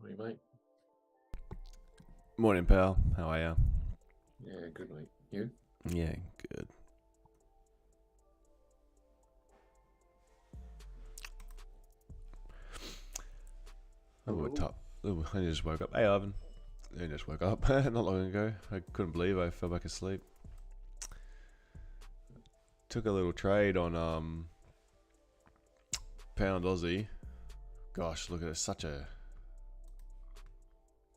Morning, mate. Morning, pal. How are you? Yeah, good, mate. You? Yeah, good. I just woke up. Hey, Ivan. I just woke up not long ago. I couldn't believe I fell back asleep. Took a little trade on pound Aussie. Gosh, look at it.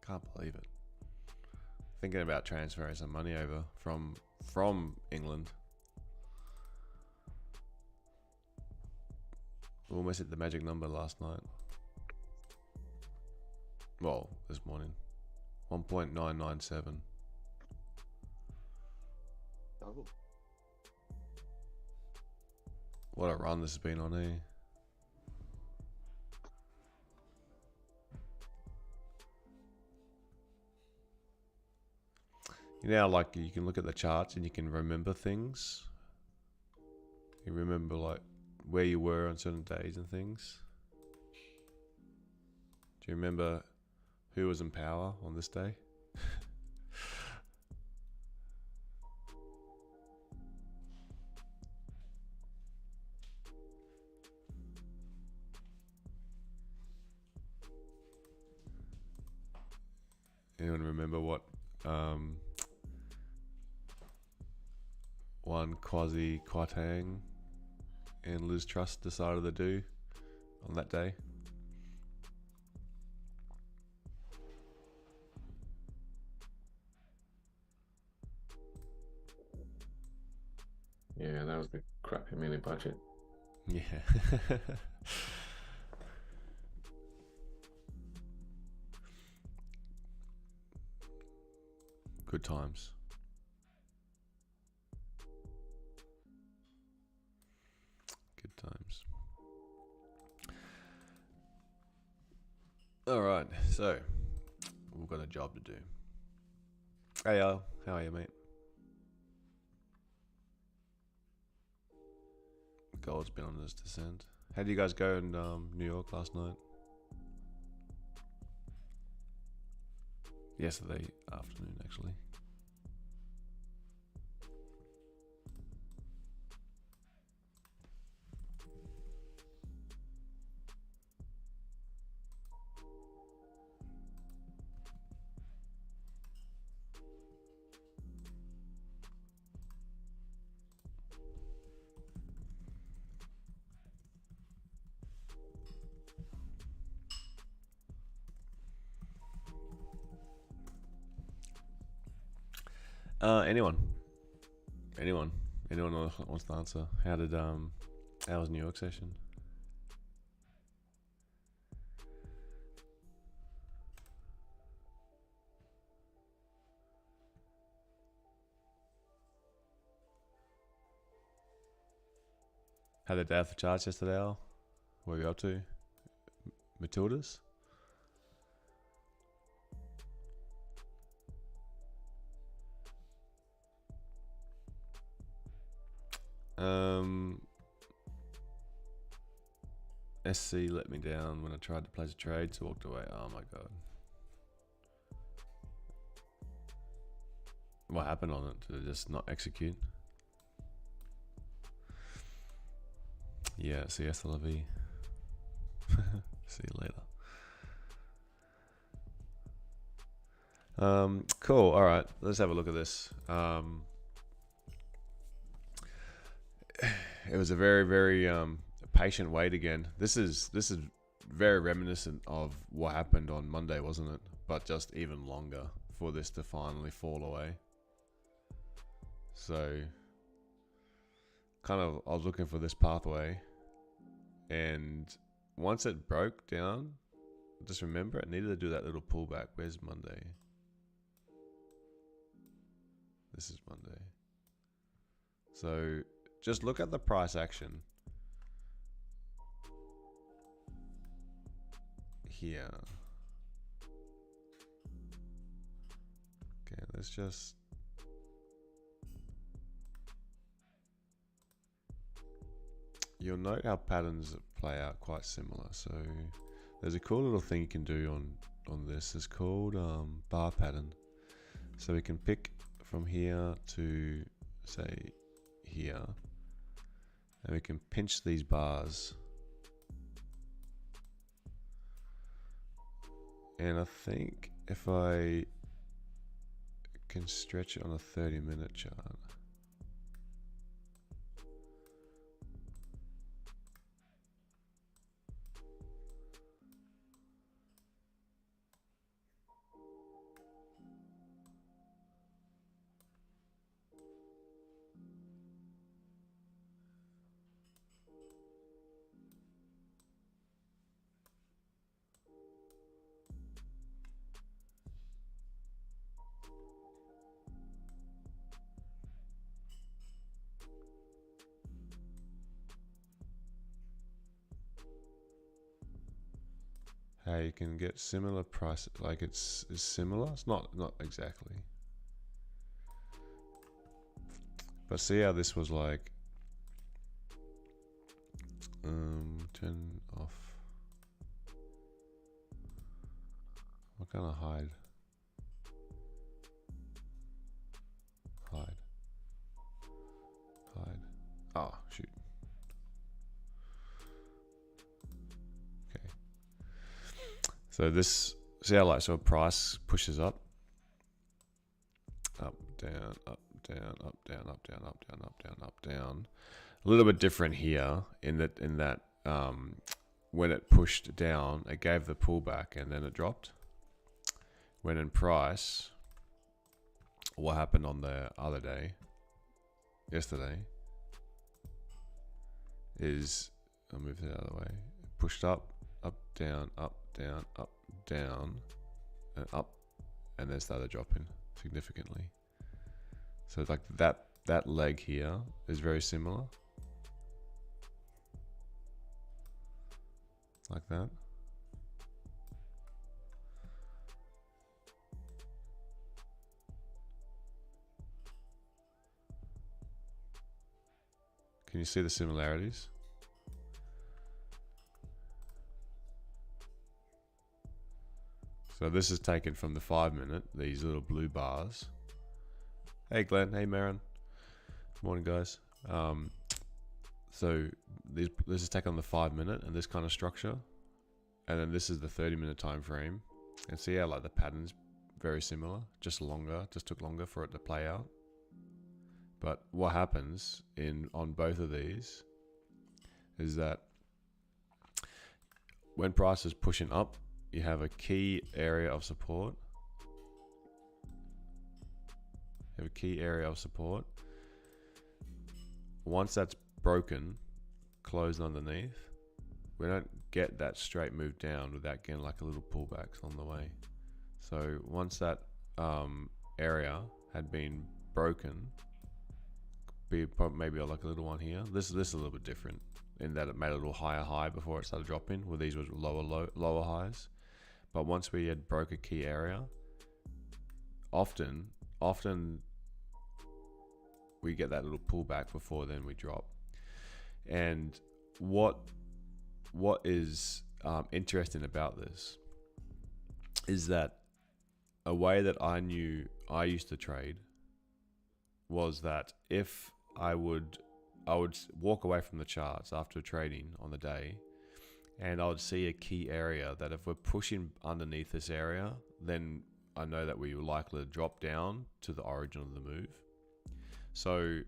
Can't believe it. Thinking about transferring some money over from England. Almost hit the magic number last night. Well, this morning. 1.997. Oh. What a run this has been on, eh? You know, like you can look at the charts and you can remember things. You remember like where you were on certain days and things. Do you remember who was in power on this day? Anyone remember what one Kwasi Kwarteng and Liz Truss decided to do on that day? Yeah, that was the crappy mini budget. Yeah. Good times. Good times. All right, so we've got a job to do. Hey, Al, how are you, mate? Gold's been on this descent. How did you guys go in New York last night? Yesterday afternoon, actually. Anyone wants to answer? How was New York session? Had the day for charts yesterday, Al? What are you up to? Matildas? SC let me down when I tried to place a trade, so walked away. Oh my god. What happened on it? Did it just not execute? Yeah, see you, SLV. See you later. Cool. All right, let's have a look at this. It was a very, very patient wait again. This is very reminiscent of what happened on Monday, wasn't it? But just even longer for this to finally fall away. So, kind of, I was looking for this pathway, and once it broke down, just remember it needed to do that little pullback. Where's Monday? This is Monday. So just look at the price action here. Okay, let's just you'll note how patterns play out quite similar. So there's a cool little thing you can do on this is called bar pattern. So we can pick from here to say here, and we can pinch these bars. And I think if I can stretch it on a 30-minute chart, how you can get similar price, like it's similar. It's not exactly, but see how this was like 10 off. What kind of hide? Oh shoot. Okay. So this, see how like, so a price pushes up, down, up, down, up, down, up, down, up, down, up, down, up, down. A little bit different here in that when it pushed down, it gave the pullback and then it dropped. When in price, what happened on the other day, yesterday, is, I'll move it out of the way, it pushed up, up, down, up, down, up, down, and up, and then started dropping significantly. So like that leg here is very similar, like that. Can you see the similarities? So this is taken from the 5-minute, these little blue bars. Hey Glenn, hey Marin. Morning guys. So this is taken on the 5-minute and this kind of structure. And then this is the 30-minute time frame. And see how like the pattern's very similar, just longer, just took longer for it to play out. But what happens on both of these is that when price is pushing up, you have a key area of support. You have a key area of support. Once that's broken, closed underneath, we don't get that straight move down without getting like a little pullbacks on the way. So once that area had been broken, maybe like a little one here. This is a little bit different in that it made a little higher high before it started dropping, where these were lower highs. But once we had broke a key area, often we get that little pullback before then we drop. And what is interesting about this is that a way that I knew I used to trade was that if I would walk away from the charts after trading on the day, and I would see a key area that if we're pushing underneath this area, then I know that we are likely to drop down to the origin of the move. So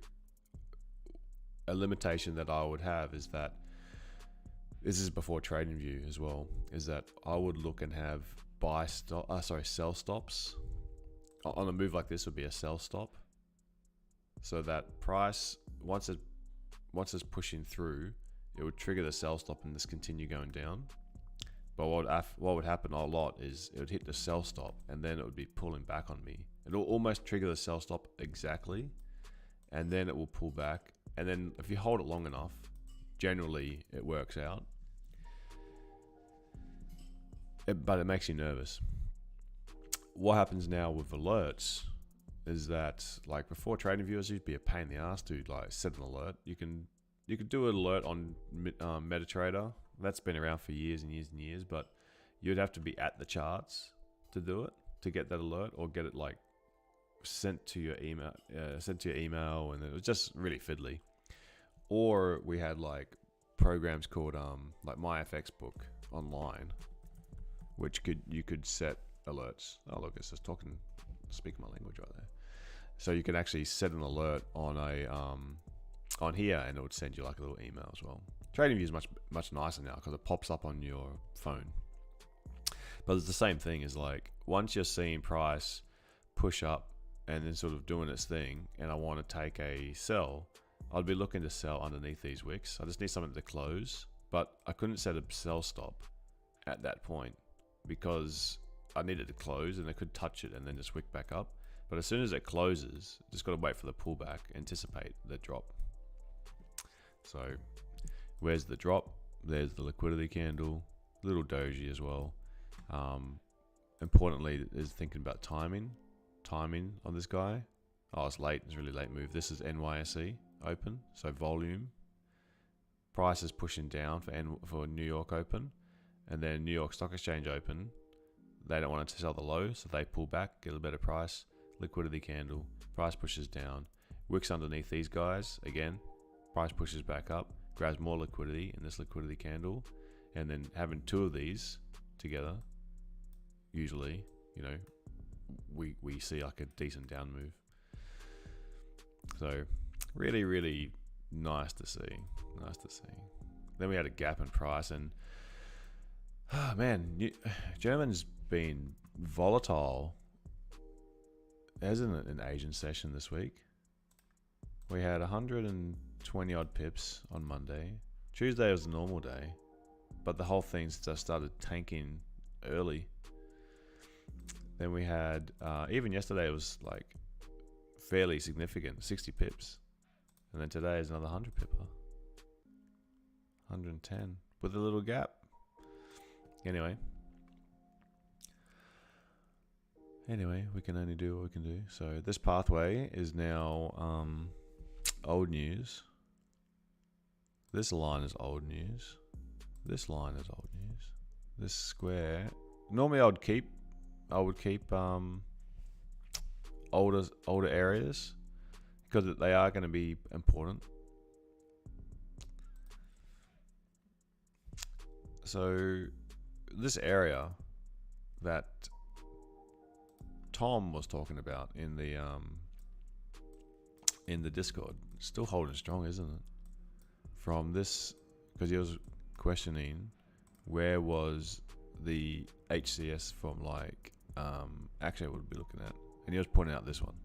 a limitation that I would have is that, this is before TradingView as well, is that I would look and have sell stops. On a move like this would be a sell stop. So that price, once it's pushing through, it would trigger the sell stop and just continue going down. But what would happen a lot is it would hit the sell stop and then it would be pulling back on me. It'll almost trigger the sell stop exactly, and then it will pull back. And then if you hold it long enough, generally it works out. But it makes you nervous. What happens now with alerts is that, like before, TradingView used to be a pain in the ass to like set an alert. You could do an alert on MetaTrader. That's been around for years and years and years, but you'd have to be at the charts to do it, to get that alert, or get it like sent to your email, and it was just really fiddly. Or we had like programs called like MyFX Book online, which you could set alerts. Oh look, it's just speaking my language right there. So you can actually set an alert on a on here, and it would send you like a little email as well. TradingView is much nicer now because it pops up on your phone. But it's the same thing as like once you're seeing price push up and then sort of doing its thing, and I want to take a sell, I'd be looking to sell underneath these wicks. I just need something to close, but I couldn't set a sell stop at that point because I needed to close, and I could touch it and then just wick back up. But as soon as it closes, just got to wait for the pullback, anticipate the drop. So where's the drop? There's the liquidity candle, little doji as well. Importantly is thinking about timing on this guy. Oh, it's late. It's a really late move. This is NYSE open, so volume. Price is pushing down for New York open, and then New York Stock Exchange open. They don't want to sell the low, so they pull back, get a better price. Liquidity candle, price pushes down. Wicks underneath these guys again. Price pushes back up, grabs more liquidity in this liquidity candle, and then having two of these together, usually, you know, we see like a decent down move. So really, really nice to see. Nice to see. Then we had a gap in price, and man, German's been volatile, hasn't it, in Asian session this week? We had 120 odd pips on Monday. Tuesday was a normal day, but the whole thing's just started tanking early. Then we had, even yesterday it was like fairly significant, 60 pips. And then today is another 100 pipper. 110 with a little gap. Anyway, we can only do what we can do. So this pathway is now old news. This line is old news. This line is old news. This square, normally I would keep older areas because they are going to be important. So this area that Tom was talking about in the Discord, still holding strong, isn't it? From this, because he was questioning where was the HCS from, like actually I would be looking at, and he was pointing out this one,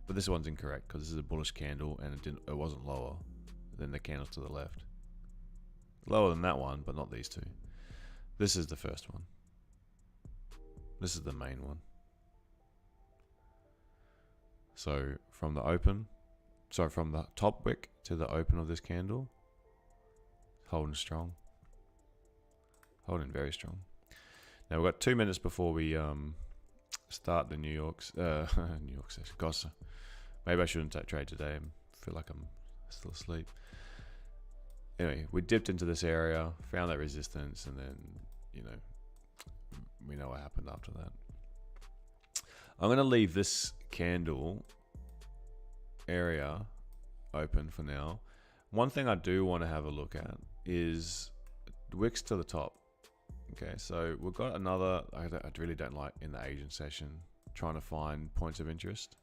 but this one's incorrect because this is a bullish candle and it wasn't lower than the candles to the left. Lower than that one, but not these two. This is the first one. This is the main one. So from the top wick to the open of this candle, holding strong. Holding very strong. Now we've got 2 minutes before we start the New York session. Gosh, maybe I shouldn't trade today. I feel like I'm still asleep. Anyway, we dipped into this area, found that resistance, and then, you know, we know what happened after that. I'm going to leave this candle area open for now. One thing I do want to have a look at is wicks to the top. Okay, so we've got another, I really don't like in the Asian session trying to find points of interest,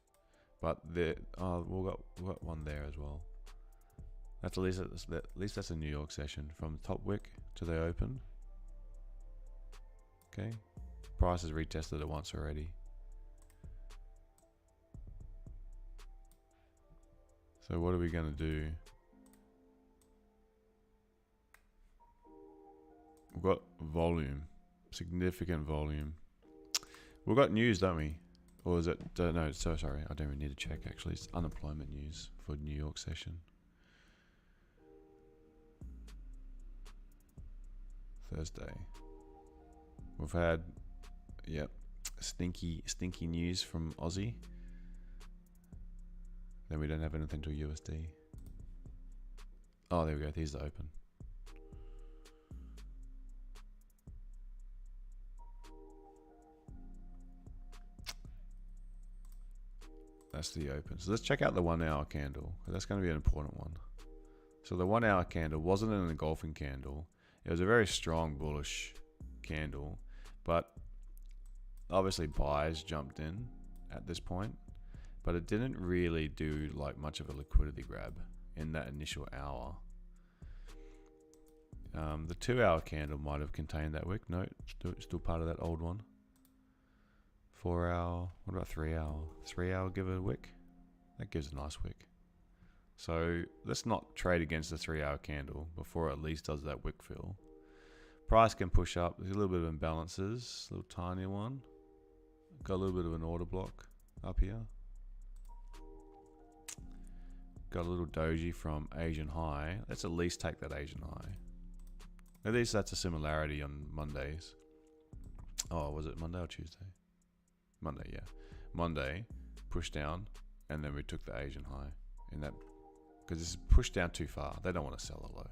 but we've got one there as well. That's at least that's a New York session from the top wick to the open. Okay, price has retested it once already. So what are we going to do? We've got volume, significant volume. We've got news, don't we? Or is it? No, so sorry. I don't even need to check. Actually, it's unemployment news for New York session. Thursday. We've had, yep, stinky news from Aussie. Then we don't have anything till USD. Oh, there we go. Here's the open. That's the open. So let's check out the 1 hour candle. That's going to be an important one. So the 1 hour candle wasn't an engulfing candle. It was a very strong bullish candle, but obviously buyers jumped in at this point, but it didn't really do like much of a liquidity grab in that initial hour. The 2 hour candle might have contained that wick. No, still part of that old one. 4 hour. What about 3 hour? 3 hour give it a wick. That gives a nice wick. So let's not trade against the 3 hour candle before it at least does that wick fill. Price can push up. There's a little bit of imbalances. A little tiny one. Got a little bit of an order block up here. Got a little doji from Asian high. Let's at least take that Asian high. At least that's a similarity on Mondays. Oh, was it Monday or Tuesday? Monday, yeah. Monday, pushed down, and then we took the Asian high. In that, because it's pushed down too far. They don't want to sell a low.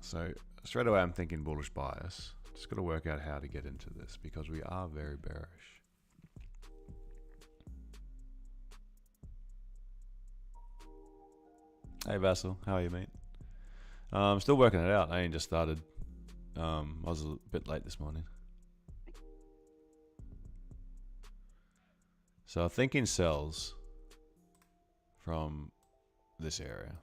So straight away I'm thinking bullish bias. Just got to work out how to get into this because we are very bearish. Hey Vassal, how are you, mate? I'm still working it out. I ain't just started. I was a bit late this morning. So I'm thinking sells from this area.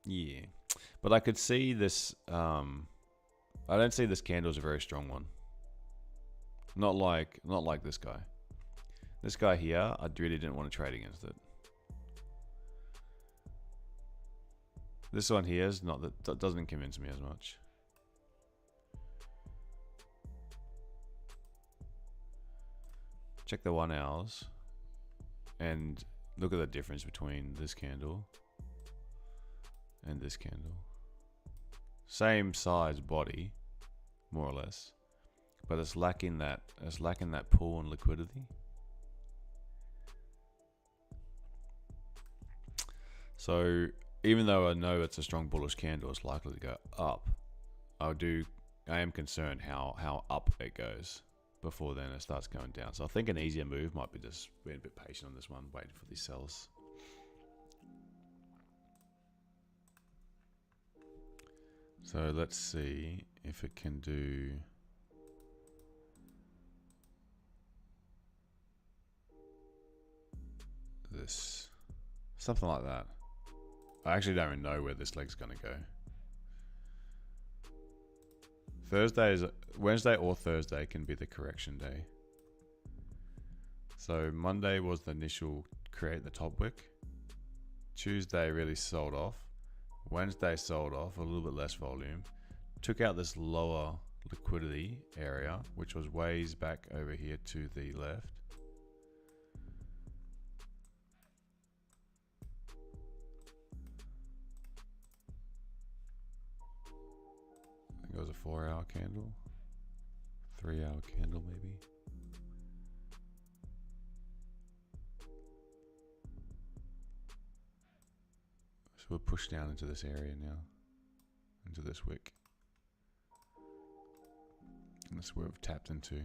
Yeah, but I could see this. I don't see this candle as a very strong one. Not like this guy. This guy here, I really didn't want to trade against it. This one here is not that doesn't convince me as much. Check the 1 hours and look at the difference between this candle and this candle. Same size body, more or less, but it's lacking that pull and liquidity. So even though I know it's a strong bullish candle, it's likely to go up. I am concerned how up it goes before then it starts going down. So I think an easier move might be just being a bit patient on this one, waiting for these sells. So let's see if it can do this, something like that. I actually don't even know where this leg's going to go. Wednesday or Thursday can be the correction day. So Monday was the initial create the top wick. Tuesday really sold off. Wednesday sold off, a little bit less volume. Took out this lower liquidity area, which was ways back over here to the left. I think it was a 4 hour candle. 3 hour candle maybe. So we'll push down into this area now, into this wick. And that's where we've tapped into.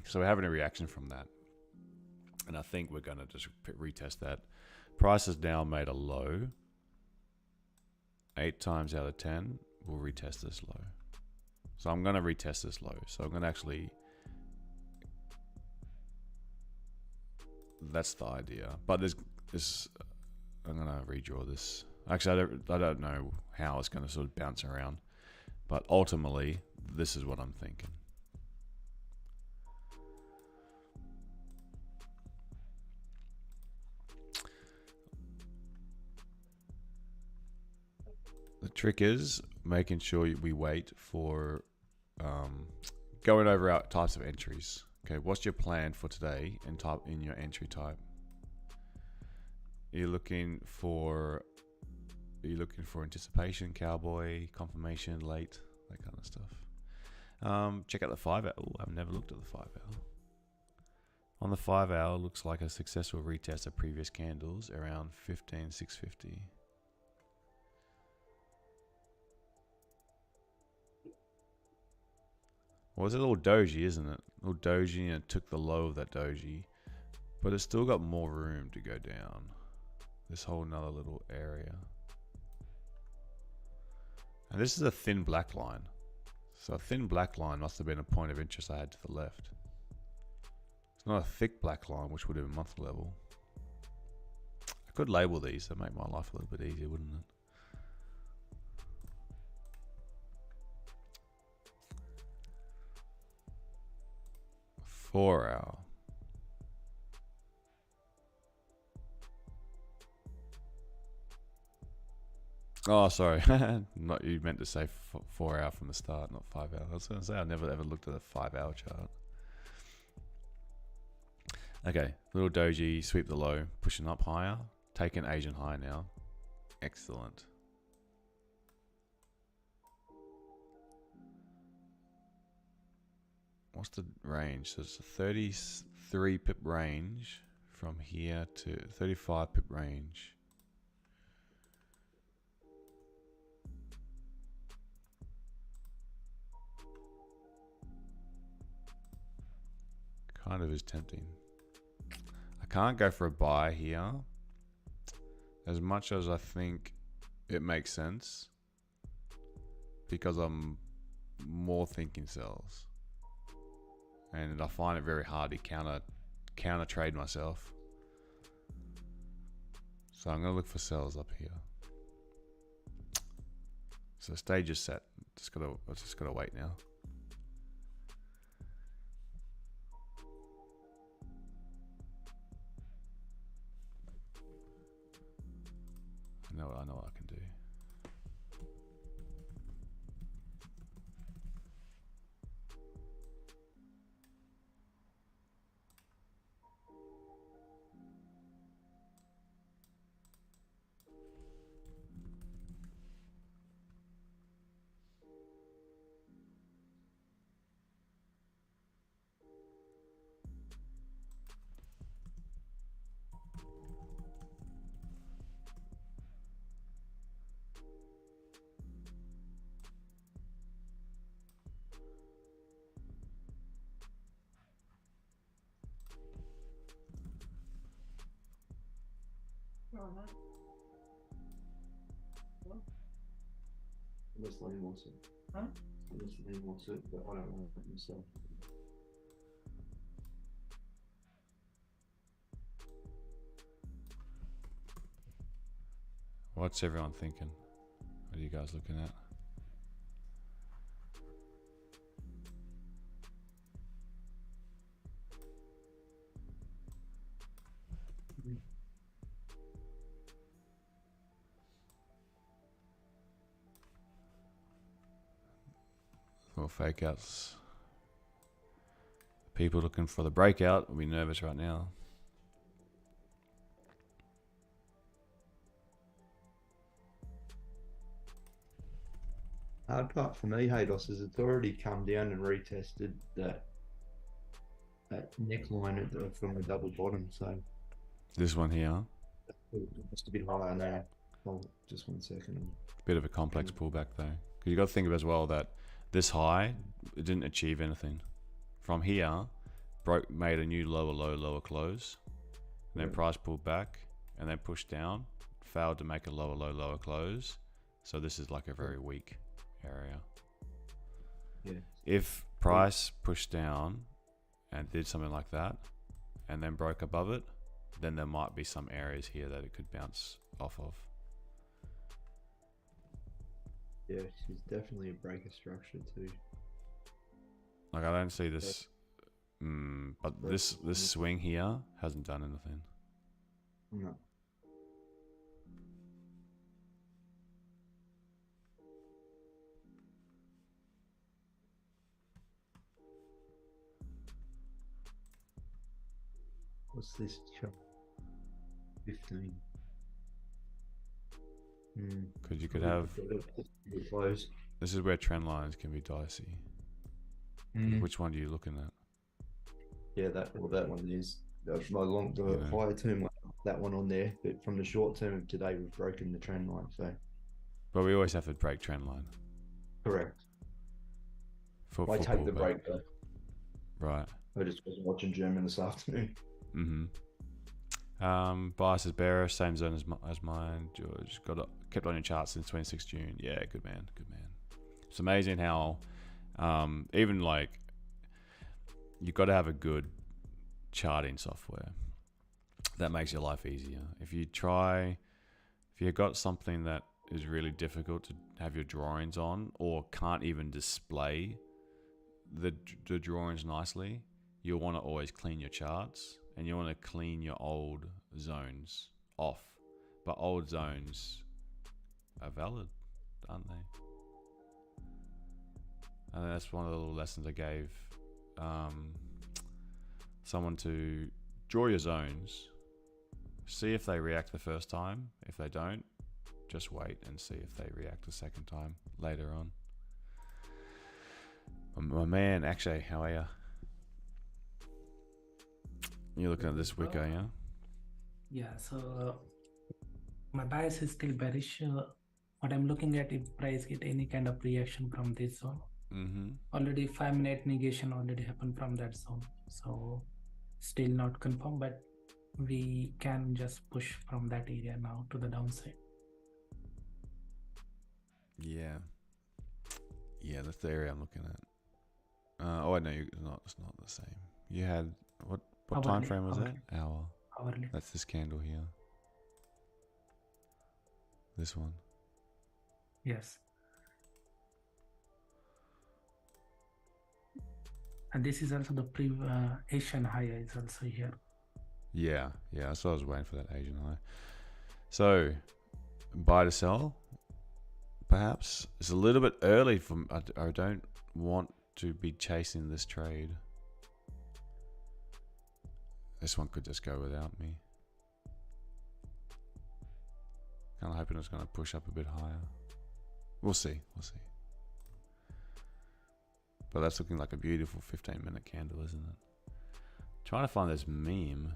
So we're having a reaction from that. And I think we're going to just retest that. Price has now made a low. 8 times out of 10, we'll retest this low. So I'm going to retest this low. So I'm going to actually, that's the idea. But this, I'm going to redraw this. Actually, I don't know how it's going to sort of bounce around. But ultimately, this is what I'm thinking. The trick is making sure we wait for going over our types of entries. Okay, what's your plan for today in your entry type? Are you looking for anticipation, cowboy, confirmation, late, that kind of stuff? Check out the 5 hour. Oh, I've never looked at the 5 hour. On the 5 hour, looks like a successful retest of previous candles around 15,650. Well, it's a little doji, isn't it? A little doji, and it took the low of that doji. But it's still got more room to go down. This whole nother little area. And this is a thin black line. So a thin black line must have been a point of interest I had to the left. It's not a thick black line, which would have been monthly level. I could label these to make my life a little bit easier, wouldn't it? Four hour. Oh, sorry. Not you meant to say 4 hour from the start, not 5 hour. I was going to say I never ever looked at a 5 hour chart. Okay, little doji, sweep the low, pushing up higher, take an Asian high now. Excellent. What's the range? So it's a 33 pip range from here to 35 pip range. Kind of is tempting. I can't go for a buy here as much as I think it makes sense because I'm more thinking sells. And I find it very hard to counter trade myself. So I'm gonna look for sells up here. So stage is set. I just gotta wait now. I know what I can do. Unless Lane wants it. Huh? Unless Lane wants it, but I don't want it myself. What's everyone thinking? What are you guys looking at? Little fake outs. People looking for the breakout will be nervous right now. Hard part for me, Haydos, is it's already come down and retested that neckline from the double bottom. So This one here, just a bit higher now. Oh, just 1 second. bit of a complex pullback though. Because you got to think of as well that this high, it didn't achieve anything. From here, made a new lower low, lower close. And then price pulled back and then pushed down, failed to make a lower low, lower close. So this is like a very weak area. Yeah. If price pushed down and did something like that and then broke above it, then there might be some areas here that it could bounce off of. Yeah, she's definitely a breaker structure too. Like I don't see this, but this swing here hasn't done anything. No. What's this chart? 15. Because you could have, Close. this is where trend lines can be dicey. Which one are you looking at? Yeah, that one is. That's my higher term, that one on there. But from the short term of today, we've broken the trend line. So But we always have to break trend line. correct. I take the pullback. break though. Right. I just wasn't watching German this afternoon. Bias is bearish, same zone as mine. George kept on your chart since 26 June. Yeah, good man. It's amazing how even like you've got to have a good charting software that makes your life easier. If you've got something that is really difficult to have your drawings on, or can't even display the drawings nicely, you'll want to always clean your charts, and you want to clean your old zones off. But old zones are valid, aren't they? And that's one of the little lessons I gave someone, to draw your zones, see if they react the first time. If they don't, just wait and see if they react the second time later on. My man, Akshay, how are you? You're looking at this wick, are you? Yeah, so my bias is still bearish. What I'm looking at, if price get any kind of reaction from this zone. Already 5-minute negation already happened from that zone. So still not confirmed, but we can just push from that area now to the downside. Yeah, that's the area I'm looking at. Oh, I know it's not the same. You had what time frame was that? Hourly. That's this candle here. This one. Yes. And this is also the Asian high is also here. Yeah. So I was waiting for that Asian high. So, buy to sell. Perhaps it's a little bit early for. I don't want to be chasing this trade. This one could just go without me. Kind of hoping it's going to push up a bit higher. We'll see. But that's looking like a beautiful 15-minute candle, isn't it? Trying to find this meme.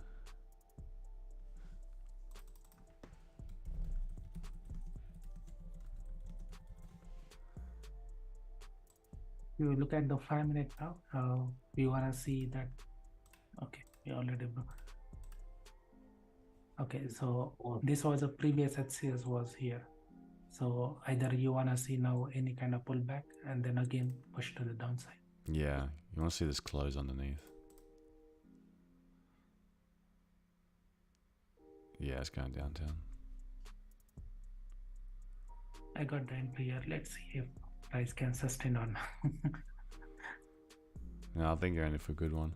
You look at the 5-minute now. We want to see that. Okay, we already. Okay, so this was a previous HCS was here. So either you want to see now any kind of pullback and then again push to the downside. Yeah, you want to see this close underneath. Yeah, it's going downtown. I got the entry here. Let's see if price can sustain on. No, I think you're in it for a good one.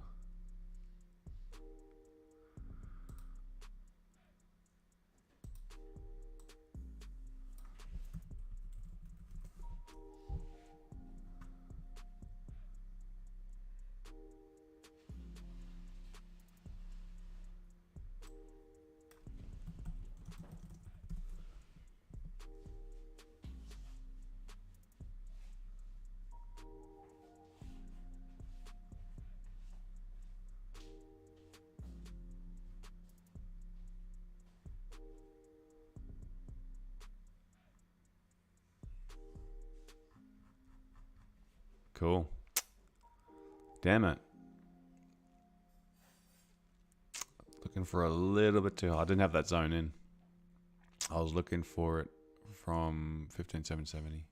Cool. Damn it. Looking for a little bit too high. I didn't have that zone in. I was looking for it from 15,770.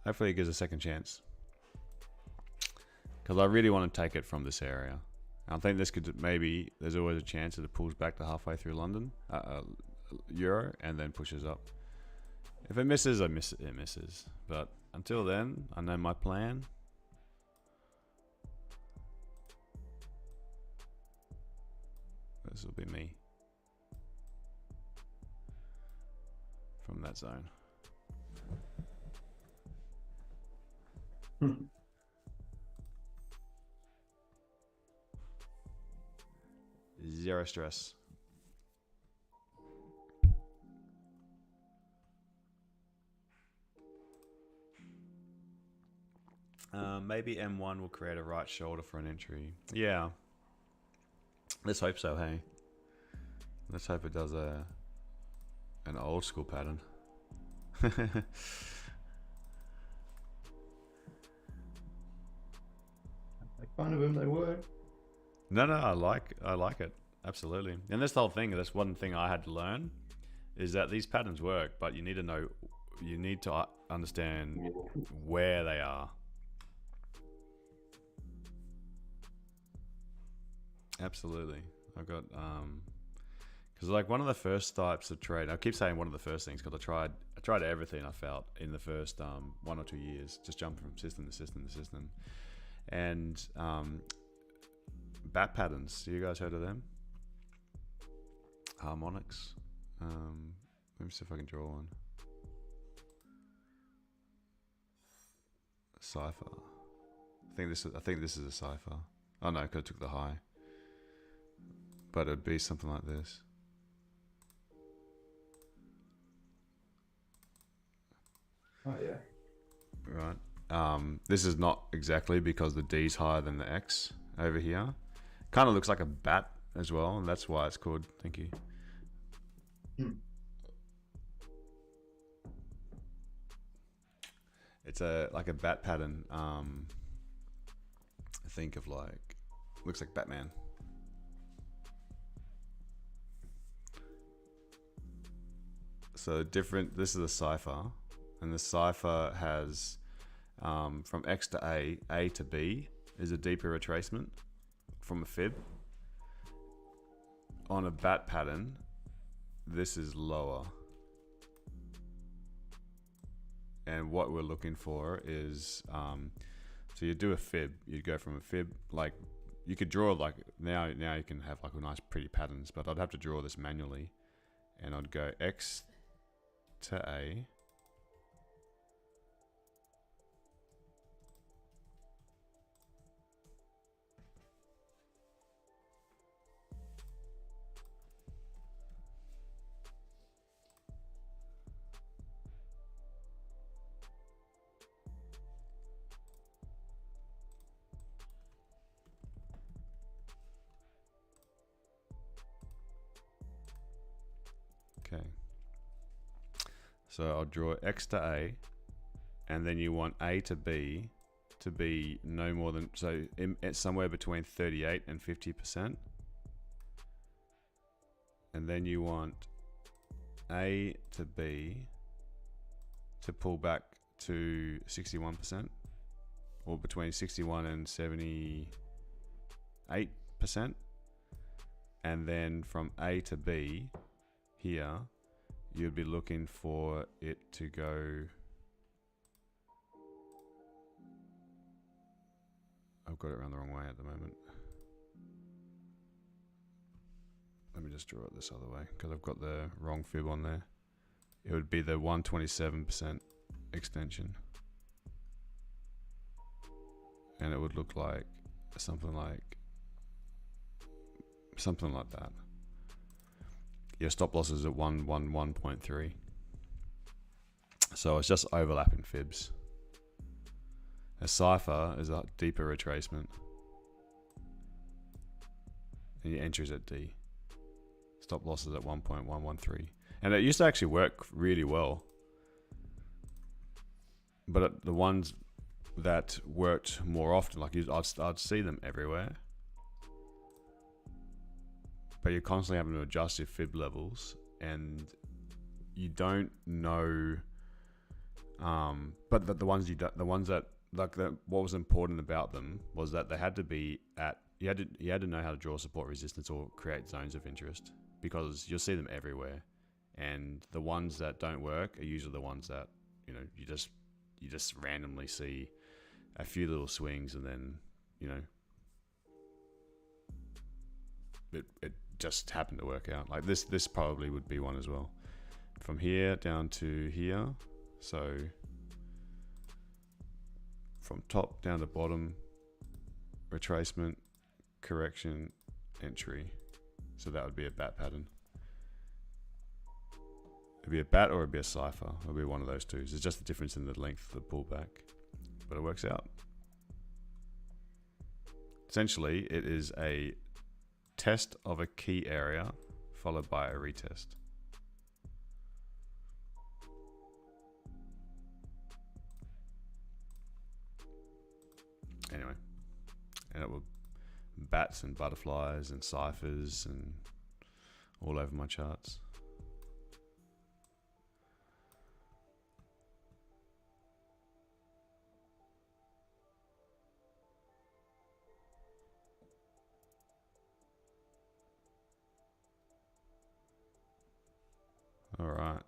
Hopefully it gives a second chance. Because I really want to take it from this area. I think this could maybe, there's always a chance that it pulls back to halfway through London, Euro, and then pushes up. If it misses, it misses. But until then, I know my plan. This will be me from that zone. Zero stress. Maybe M1 will create a right shoulder for an entry. Yeah. Let's hope so, hey. Let's hope it does an old school pattern. Make fun of them, they work. No, I like it. Absolutely. And this whole thing, that's one thing I had to learn, is that these patterns work, but you need to know, you need to understand where they are. Absolutely. I've got because like one of the first types of trade, I keep saying one of the first things because I tried everything I felt in the first 1 or 2 years, just jumping from system to system to system. And bat patterns, you guys heard of them? Harmonics. Let me see if I can draw one. Cipher. I think this is a cipher. Oh no, because I took the high. But it'd be something like this. Oh yeah. Right. This is not exactly because the D's higher than the X over here. Kind of looks like a bat as well, and that's why it's called. Thank you. It's like a bat pattern. Think of like, looks like Batman. So different. This is a cipher, and the cipher has from X to A to B is a deeper retracement from a fib. On a bat pattern, this is lower. And what we're looking for is, so you do a fib, you'd go from a fib, like you could draw like, now you can have like nice pretty patterns, but I'd have to draw this manually. And I'd go X to A. Okay, so I'll draw X to A, and then you want A to B to be no more than, so it's somewhere between 38 and 50%. And then you want A to B to pull back to 61%, or between 61 and 78%. And then from A to B, here, you'd be looking for it to go. I've got it around the wrong way at the moment. Let me just draw it this other way because I've got the wrong fib on there. It would be the 127% extension. And it would look like something like that. Your stop loss is at 111.3. So it's just overlapping fibs. A cipher is a deeper retracement. And your entry is at D. Stop loss is at 1.113. And it used to actually work really well. But the ones that worked more often, like I'd see them everywhere. But you're constantly having to adjust your fib levels, and you don't know But the ones that what was important about them was that they had to be you had to know how to draw support resistance or create zones of interest, because you'll see them everywhere, and the ones that don't work are usually the ones that you just randomly see a few little swings, and then it just happened to work out. Like this probably would be one as well, from here down to here. So from top down to bottom, retracement, correction, entry. So that would be a bat pattern. It'd be a bat or it'd be a cipher. It'll be one of those two. It's just the difference in the length of the pullback, but it works out. Essentially, it is a test of a key area followed by a retest. Anyway, and it will bats and butterflies and ciphers and all over my charts. All right.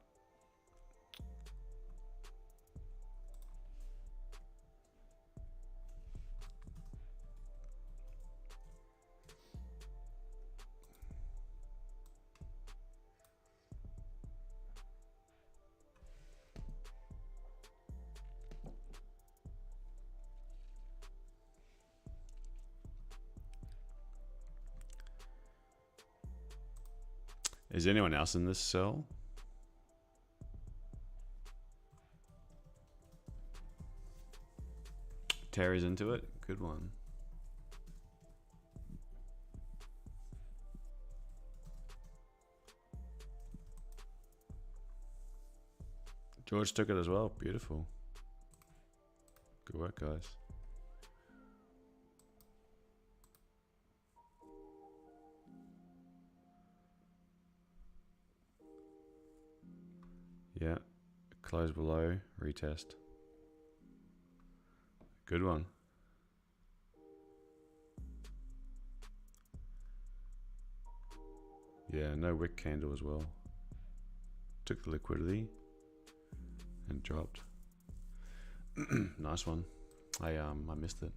Is anyone else in this cell? Terry's into it. Good one. George took it as well. Beautiful. Good work, guys. Yeah. Close below. Retest. Good one. Yeah, no wick candle as well. Took the liquidity and dropped. Nice one. I missed it.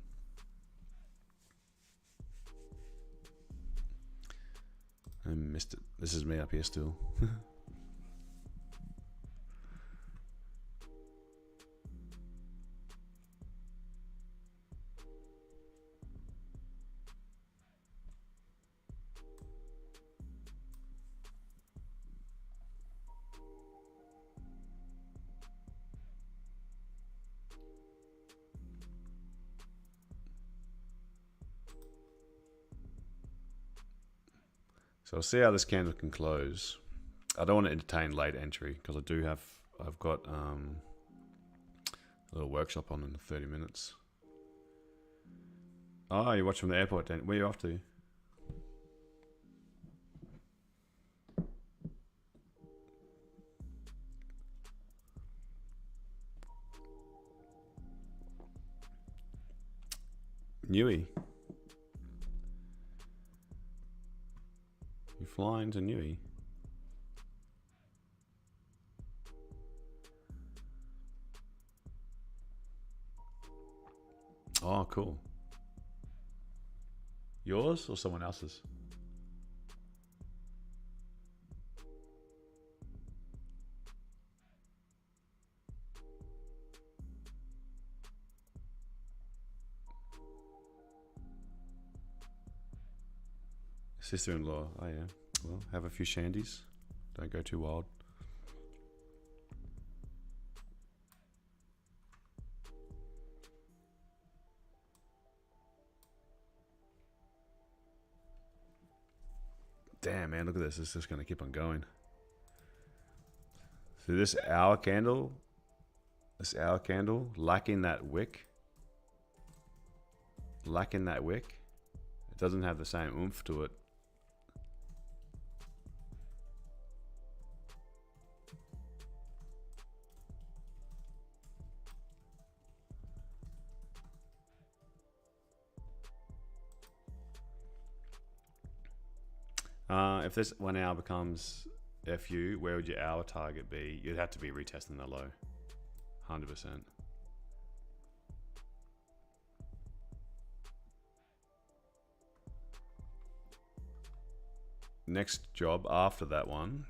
I missed it. This is me up here still. So I'll see how this candle can close. I don't want to entertain late entry because I've got a little workshop on in 30 minutes. Oh, you watch from the airport, Dan. Where are you off to? Newey. You're flying to Newey. Oh, cool. Yours or someone else's? Sister-in-law. Oh yeah. Well, have a few shandies. Don't go too wild. Damn, man, look at this. It's just going to keep on going. So this hour candle, lacking that wick. It doesn't have the same oomph to it. If this 1 hour becomes FU, where would your hour target be? You'd have to be retesting the low, 100%. Next job after that one.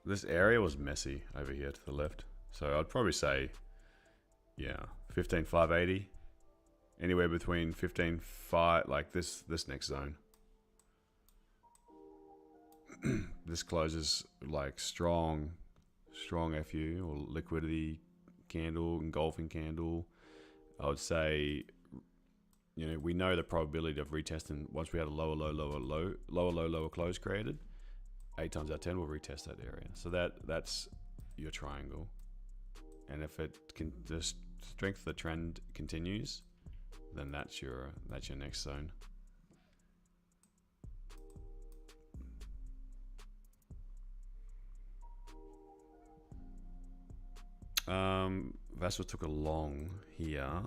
This area was messy over here to the left. So I'd probably say, yeah, 15,580. Anywhere between 15,5, like this next zone. This closes like strong FU or liquidity candle, engulfing candle. I would say, you know, we know the probability of retesting once we had a lower low close created. 8 times out of 10 we'll retest that area. So that's your triangle. And if it can, the strength of the trend continues, then that's your next zone. Vassal took a long here,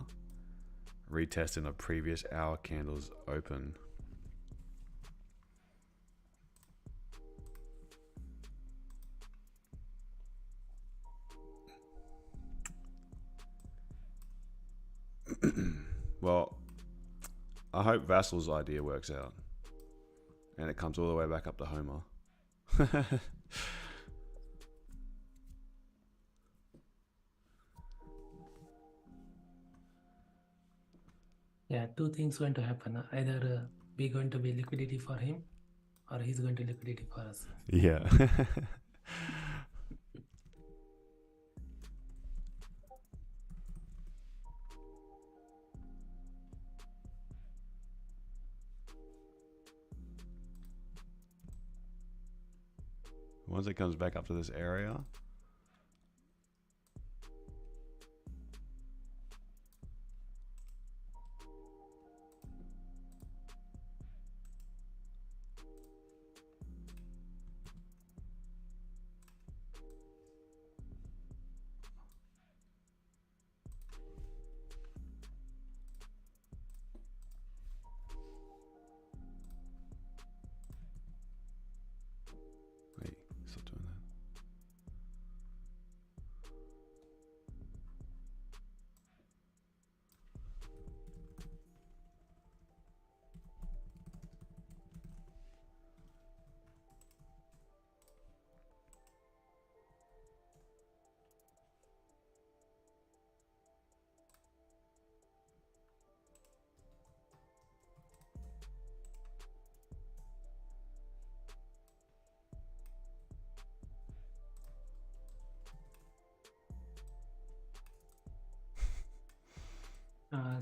retesting a previous hour candle's open. Well, I hope Vassal's idea works out and it comes all the way back up to Homer. Yeah, two things going to happen. Either we going to be liquidity for him, or he's going to liquidity for us. Yeah. Once it comes back up to this area, wait, stop doing that.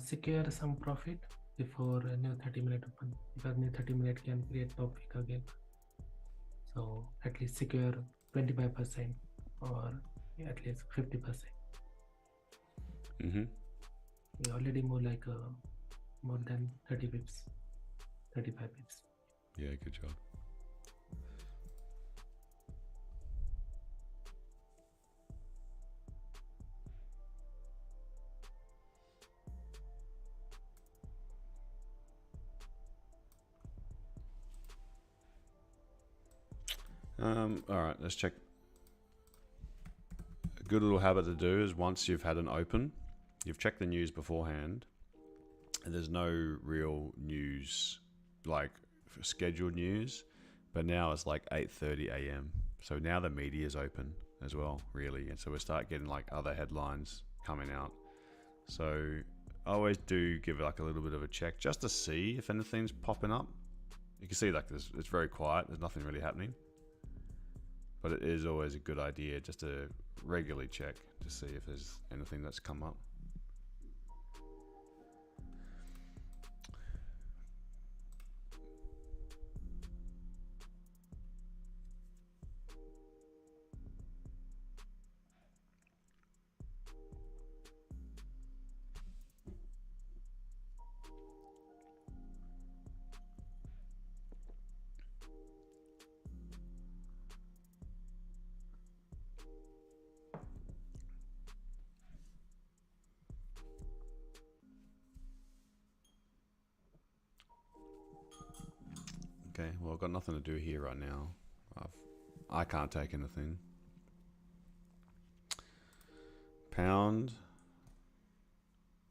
Secure some profit before a new 30-minute open, because new 30-minute can create top peak again. So at least secure 25% or at least 50%. Mm-hmm. We already more like more than 30 pips, 35 pips. Yeah, good job. All right, let's check. A good little habit to do is once you've had an open, you've checked the news beforehand, and there's no real news, like scheduled news, but now it's like 8:30 a.m. So now the media is open as well, really, and so we start getting like other headlines coming out. So I always do give it like a little bit of a check just to see if anything's popping up. You can see like it's very quiet. There's nothing really happening. But it is always a good idea just to regularly check to see if there's anything that's come up. Well, I've got nothing to do here right now. I can't take anything. Pound.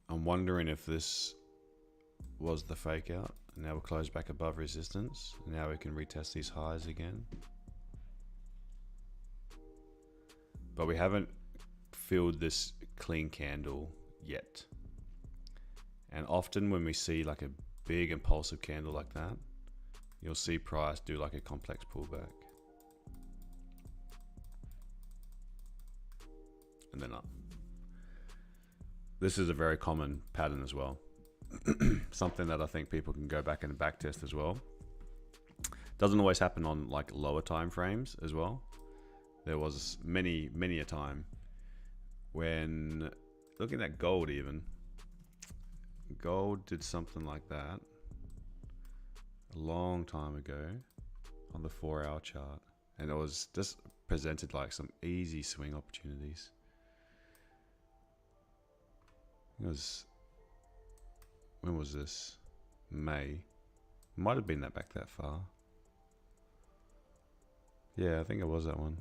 I'm wondering if this was the fake out. And now we're closed back above resistance. And now we can retest these highs again. But we haven't filled this clean candle yet. And often when we see like a big impulsive candle like that, you'll see price do like a complex pullback. And then up. This is a very common pattern as well. Something that I think people can go back and back test as well. Doesn't always happen on like lower time frames as well. There was many a time when, looking at gold even, gold did something like that a long time ago on the 4-hour chart, and it was just presented like some easy swing opportunities. It was, when was this? May. Might have been that back that far. Yeah, I think it was that one.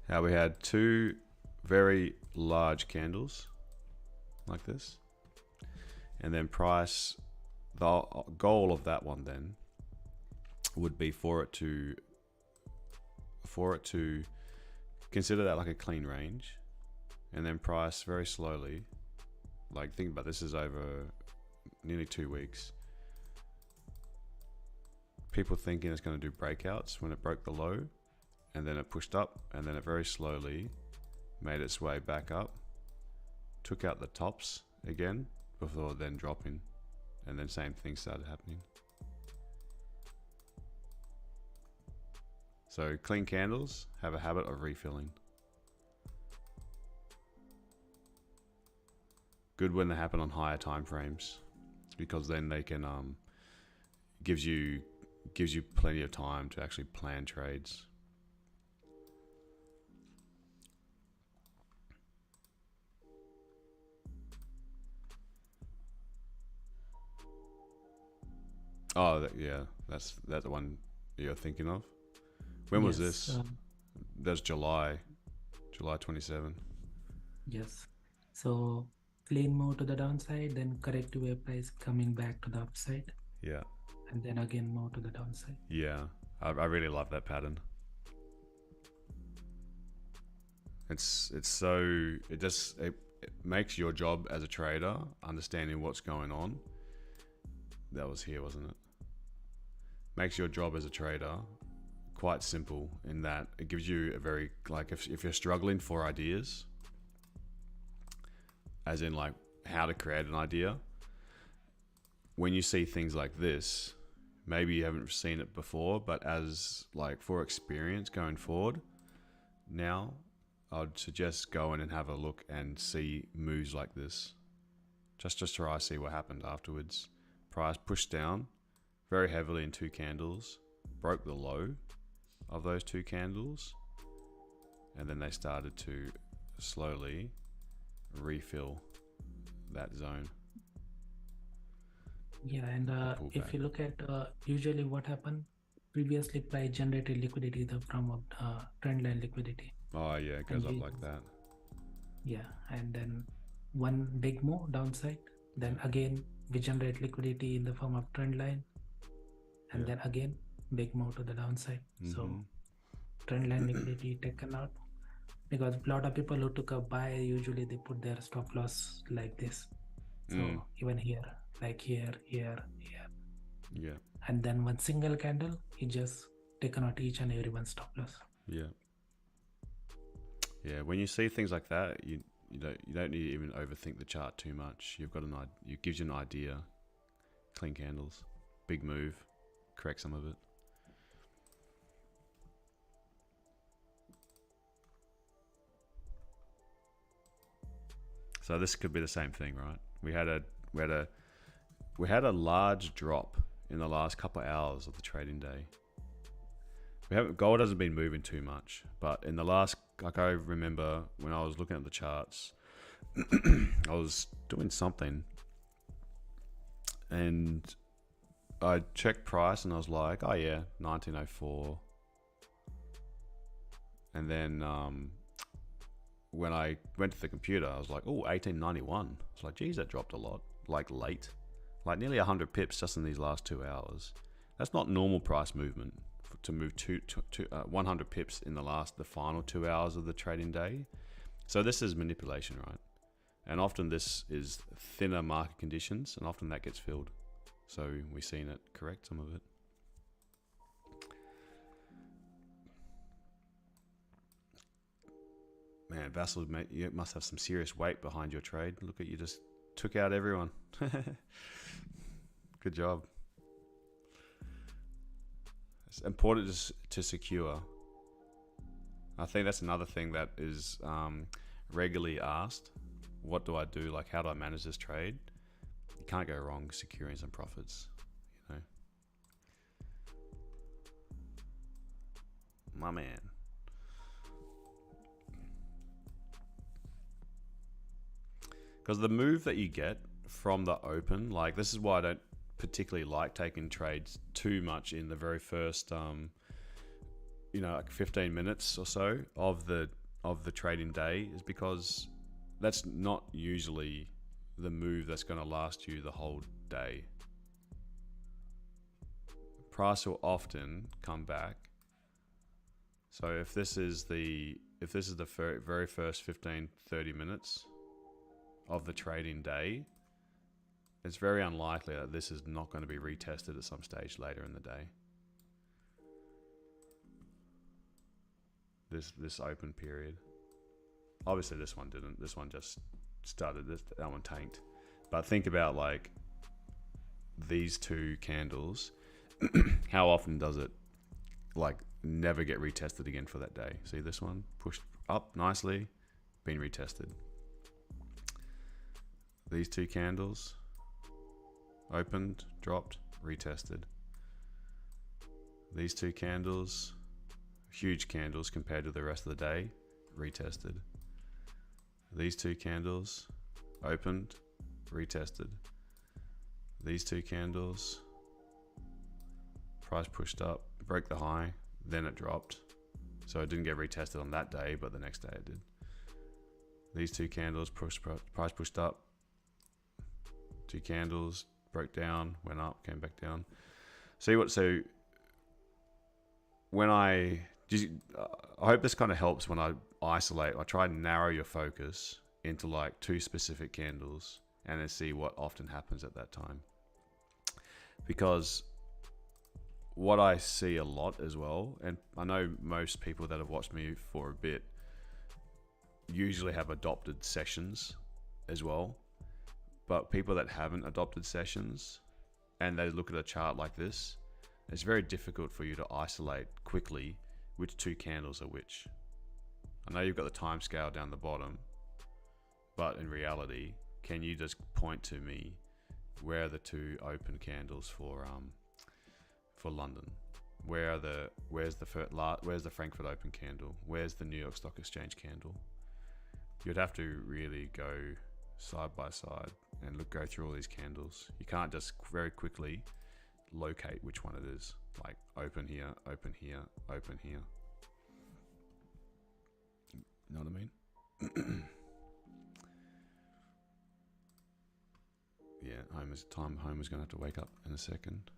Now we had two very large candles like this, and then price, the goal of that one then would be for it to consider that like a clean range, and then price very slowly, like think about this is over nearly 2 weeks, people thinking it's going to do breakouts when it broke the low, and then it pushed up, and then it very slowly made its way back up, took out the tops again before then dropping, and then same thing started happening. So clean candles have a habit of refilling. Good when they happen on higher time frames, because then they can gives you plenty of time to actually plan trades. Oh, yeah, that's the one you're thinking of. When was this? That's July 27. Yes. So clean move to the downside, then corrective wave price coming back to the upside. Yeah. And then again move to the downside. Yeah, I really love that pattern. It makes your job as a trader understanding what's going on. That was here, wasn't it? Makes your job as a trader quite simple in that it gives you a very, like if you're struggling for ideas, as in like how to create an idea, when you see things like this, maybe you haven't seen it before, but as like for experience going forward, now I'd suggest going and have a look and see moves like this. Just try to see what happened afterwards. Price pushed down very heavily in 2 candles, broke the low of those 2 candles, and then they started to slowly refill that zone. Yeah, and if you look at usually what happened, previously price generated liquidity from trend line liquidity. Oh yeah, it goes up like that. Yeah, and then one big move downside, then again we generate liquidity in the form of trend line, and then again big move to the downside. So trend line liquidity taken out, because a lot of people who took a buy, usually they put their stop loss like this. So even here, like here. Yeah. And then one single candle, it just taken out each and every one stop loss. Yeah. Yeah, when you see things like that, you don't need to even overthink the chart too much. You've got it gives you an idea. Clean candles, big move, correct some of it. So this could be the same thing, right? We had a large drop in the last couple of hours of the trading day. Gold hasn't been moving too much, but in the last, like I remember when I was looking at the charts, I was doing something, and I checked price and I was like, oh yeah, 1904. And then when I went to the computer, I was like, oh, 1891. I was like, geez, that dropped a lot. Like late, like nearly 100 pips just in these last 2 hours. That's not normal price movement to move 100 pips in the final 2 hours of the trading day. So this is manipulation, right? And often this is thinner market conditions, and often that gets filled. So we've seen it correct some of it. Man, Vassal, mate, you must have some serious weight behind your trade. Look at you, just took out everyone. Good job. It's important to secure. I think that's another thing that is regularly asked. What do I do? Like, how do I manage this trade? You can't go wrong securing some profits, you know. My man. Because the move that you get from the open, like this is why I don't particularly like taking trades too much in the very first, like 15 minutes or so of the trading day, is because that's not usually the move that's going to last you the whole day. Price will often come back. So if this is the very first 15-30 minutes of the trading day, it's very unlikely that this is not going to be retested at some stage later in the day. This open period. Obviously this one didn't. This one just started. That one tanked. But think about like these two candles. How often does it like never get retested again for that day? See this one pushed up nicely, been retested. These two candles opened, dropped, retested. These two candles, huge candles compared to the rest of the day, retested. These two candles opened, retested. These two candles, price pushed up, broke the high, then it dropped. So it didn't get retested on that day, but the next day it did. These two candles price pushed up. Two candles broke down, went up, came back down. So when I hope this kind of helps when I isolate. I try and narrow your focus into like two specific candles and then see what often happens at that time. Because what I see a lot as well, and I know most people that have watched me for a bit usually have adopted sessions as well. But people that haven't adopted sessions and they look at a chart like this, it's very difficult for you to isolate quickly which two candles are which. I know you've got the time scale down the bottom, but in reality, can you just point to me where are the two open candles for London? Where's the Frankfurt open candle? Where's the New York Stock Exchange candle? You'd have to really go side by side and go through all these candles. You can't just very quickly locate which one it is. Like open here, open here, open here. You know what I mean? Yeah, Homer's gonna have to wake up in a second.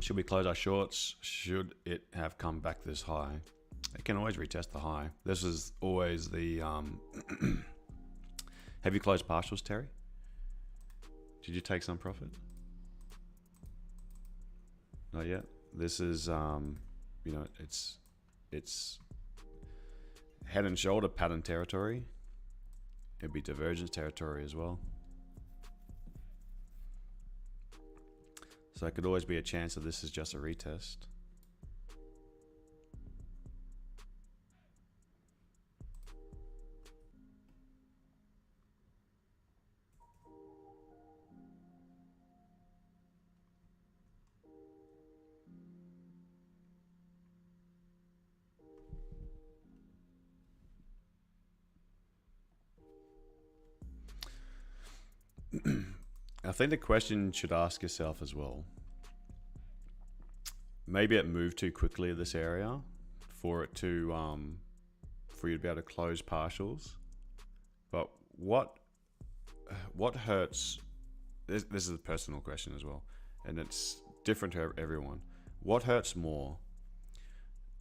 Should we close our shorts? Should it have come back this high? It can always retest the high. This is always the... Have you closed partials, Terry? Did you take some profit? Not yet. This is, it's head and shoulder pattern territory. It'd be divergence territory as well. So it could always be a chance that this is just a retest. I think the question you should ask yourself as well, maybe it moved too quickly this area for it to for you to be able to close partials. But what hurts? This is a personal question as well, and it's different to everyone. What hurts more?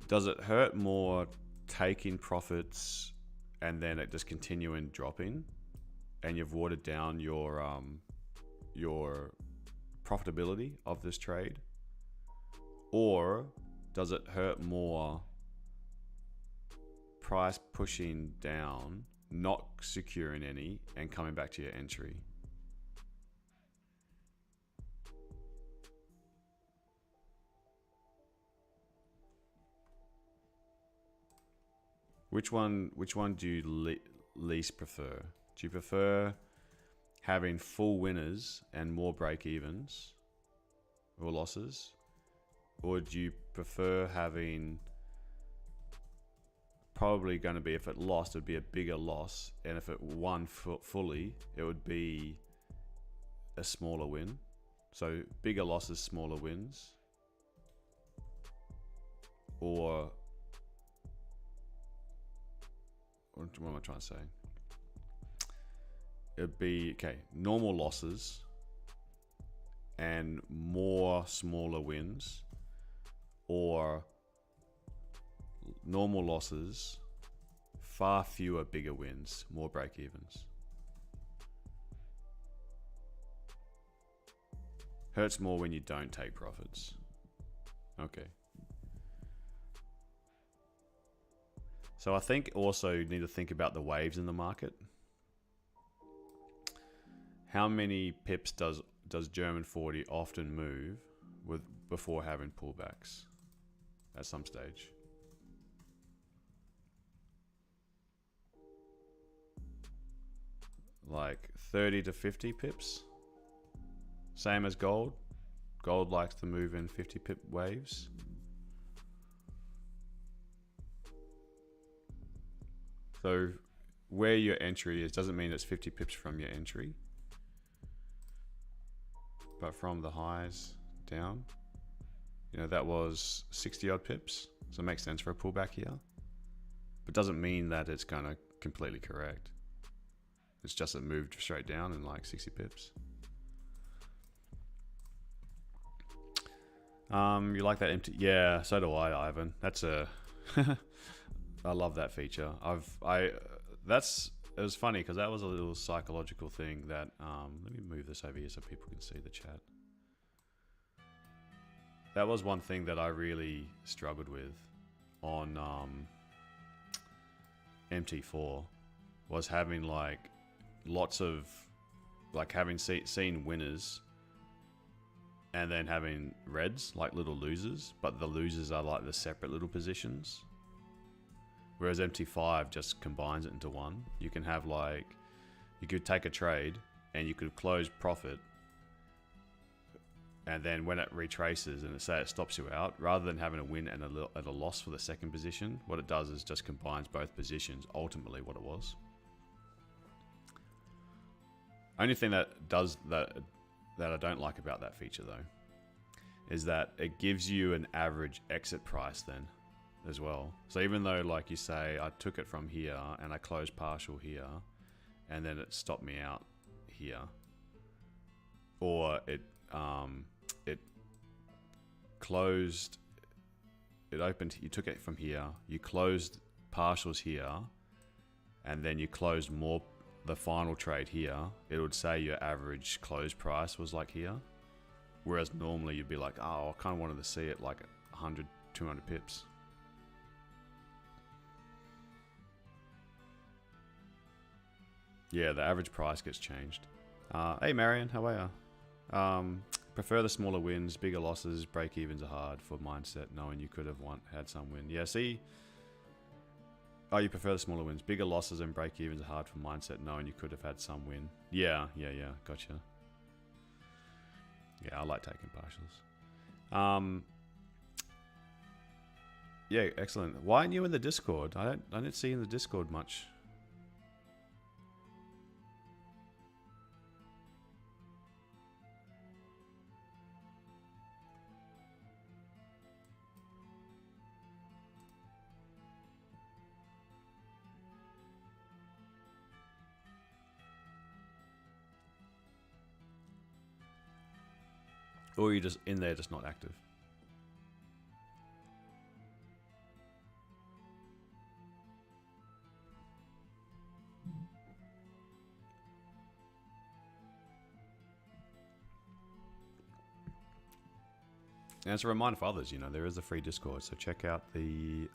Does it hurt more taking profits and then it just continuing dropping, and you've watered down your profitability of this trade? Or does it hurt more price pushing down, not securing any, and coming back to your entry? Which one do you least prefer? Do you prefer having full winners and more break-evens or losses? Or do you prefer having, probably going to be, if it lost, it would be a bigger loss, and if it won fully, it would be a smaller win? So bigger losses, smaller wins? Or what am I trying to say? It'd be, okay, normal losses and more smaller wins, or normal losses, far fewer bigger wins, more break-evens? Hurts more when you don't take profits. Okay. So I think also you need to think about the waves in the market. How many pips does German 40 often move before having pullbacks at some stage? Like 30 to 50 pips? Same as gold? Gold likes to move in 50 pip waves. So where your entry is doesn't mean it's 50 pips from your entry, but from the highs down. You know, that was 60 odd pips, so it makes sense for a pullback here, but doesn't mean that it's going to completely correct. It's just it moved straight down in like 60 pips. You like that empty? Yeah, so do I, Ivan. That's a I love that feature. It was funny because that was a little psychological thing that let me move this over here so people can see the chat. That was one thing that I really struggled with on MT4, was having like lots of, like having seen winners and then having reds, like little losers, but the losers are like the separate little positions. Whereas MT5 just combines it into one. You can have like, you could take a trade and you could close profit, and then when it retraces and it stops you out, rather than having a win and a loss for the second position, what it does is just combines both positions, ultimately what it was. Only thing that I don't like about that feature though, is that it gives you an average exit price then as well. So even though, like you say, I took it from here and I closed partial here, and then it stopped me out here, or it closed, it opened, you took it from here, you closed partials here, and then you closed more the final trade here, it would say your average close price was like here, whereas normally you'd be like, oh, I kind of wanted to see it like 100, 200 pips. Yeah, the average price gets changed. Hey Marion, how are you? Prefer the smaller wins, bigger losses, break-evens are hard for mindset, knowing you could have had some win. Yeah, see? Oh, you prefer the smaller wins. Bigger losses and break-evens are hard for mindset, knowing you could have had some win. Yeah, gotcha. Yeah, I like taking partials. Yeah, excellent. Why aren't you in the Discord? I didn't see you in the Discord much. Or you're just in there, just not active. And it's a reminder for others, you know, there is a free Discord, so check out the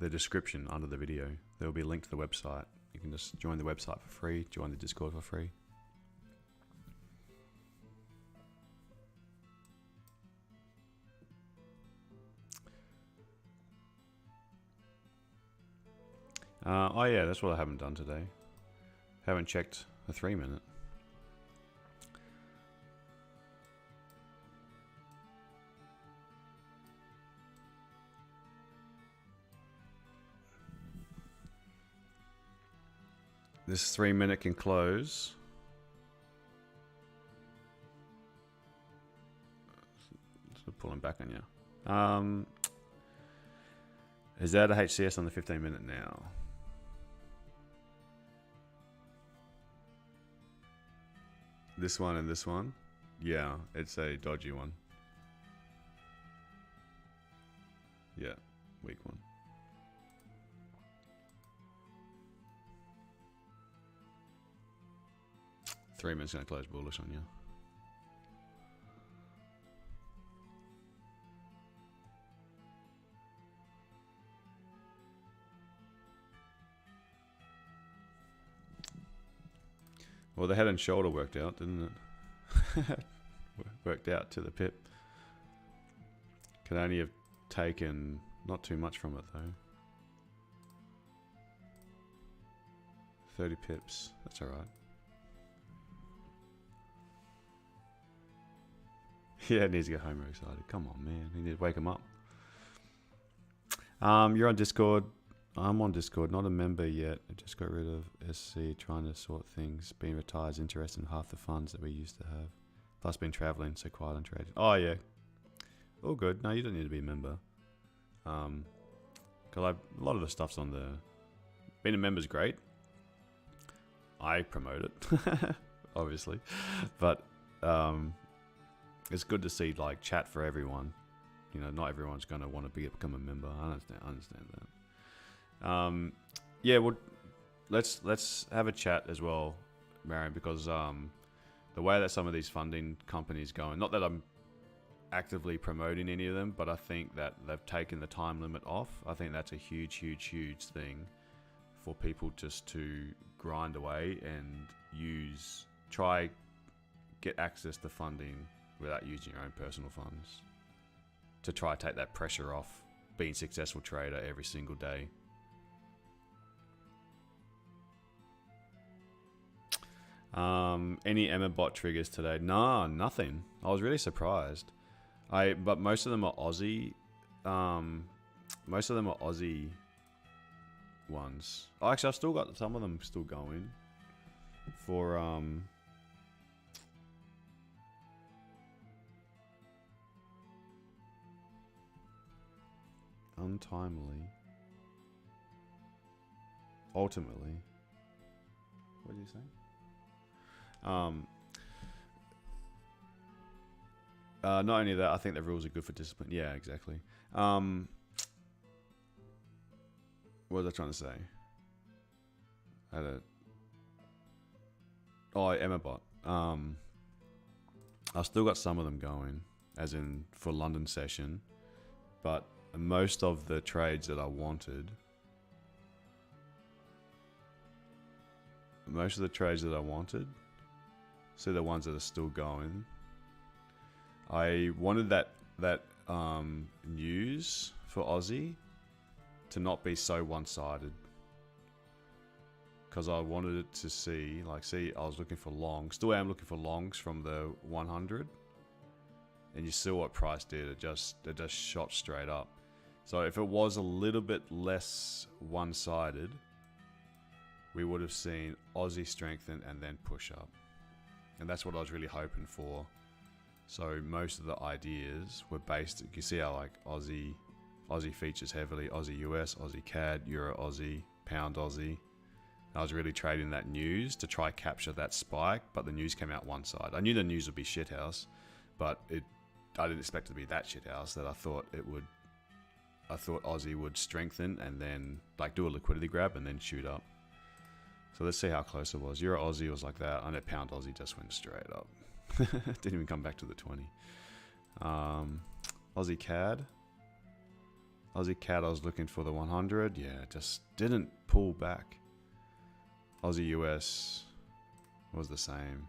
description under the video. There will be a link to the website. You can just join the website for free, join the Discord for free. Oh yeah, that's what I haven't done today. Haven't checked a 3-minute. This 3-minute can close. So pulling back on you. Is that a HCS on the 15-minute now? This one and this one? Yeah, it's a dodgy one. Yeah, weak one. Three minutes gonna close bullish on you. Well, the head and shoulder worked out, didn't it? Worked out to the pip. Could only have taken not too much from it though. 30 pips, that's alright. Yeah, it needs to get Homer excited. Come on, man. You need to wake him up. You're on Discord. I'm on Discord. Not a member yet. I just got rid of SC, trying to sort things. Being retired is interested in half the funds that we used to have. Plus been traveling, so quiet on trading. Oh, yeah. All good. No, you don't need to be a member. Because a lot of the stuff's on the... Being a member's great. I promote it, obviously. But... it's good to see like chat for everyone. You know, not everyone's going to want to become a member. I understand that. Yeah, well, let's have a chat as well, Marion, because the way that some of these funding companies going, not that I'm actively promoting any of them, but I think that they've taken the time limit off. I think that's a huge thing for people just to grind away and try get access to funding without using your own personal funds, to try take that pressure off being a successful trader every single day. Any Emma bot triggers today? Nah, nothing. I was really surprised. But most of them are Aussie. Most of them are Aussie ones. Oh, actually, I've still got some of them still going for untimely. Ultimately. What did you say? Not only that, I think the rules are good for discipline. Yeah, exactly. What was I trying to say? Emmabot. I've still got some of them going, as in for London session, but most of the trades that I wanted, so the ones that are still going, I wanted that news for Aussie to not be so one-sided, because I wanted it to see, I was looking for longs, still am looking for longs from the 100, and you saw what price did. It just shot straight up. So if it was a little bit less one-sided, we would have seen Aussie strengthen and then push up. And that's what I was really hoping for. So most of the ideas were based, you can see how like Aussie features heavily, Aussie US, Aussie CAD, Euro Aussie, Pound Aussie. I was really trading that news to try capture that spike, but the news came out one side. I knew the news would be shithouse, but I didn't expect it to be that shit house that I thought it would. I thought Aussie would strengthen and then like do a liquidity grab and then shoot up. So let's see how close it was. Euro Aussie was like that. I know pound Aussie just went straight up. Didn't even come back to the 20. Aussie CAD. Aussie CAD, I was looking for the 100. Yeah, just didn't pull back. Aussie US was the same.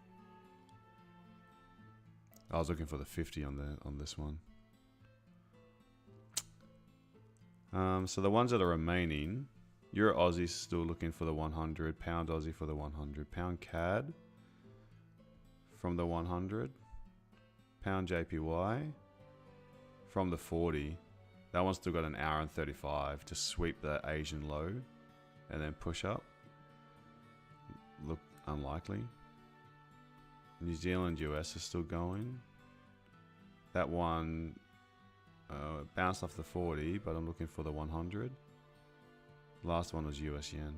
I was looking for the 50 on this one. So the ones that are remaining, Euro Aussie still looking for the 100, pound Aussie for the 100, pound CAD from the 100, pound JPY from the 40. That one's still got an hour and 35 to sweep the Asian low and then push up. Look unlikely. New Zealand US is still going. That one bounced off the 40, but I'm looking for the 100. Last one was US yen.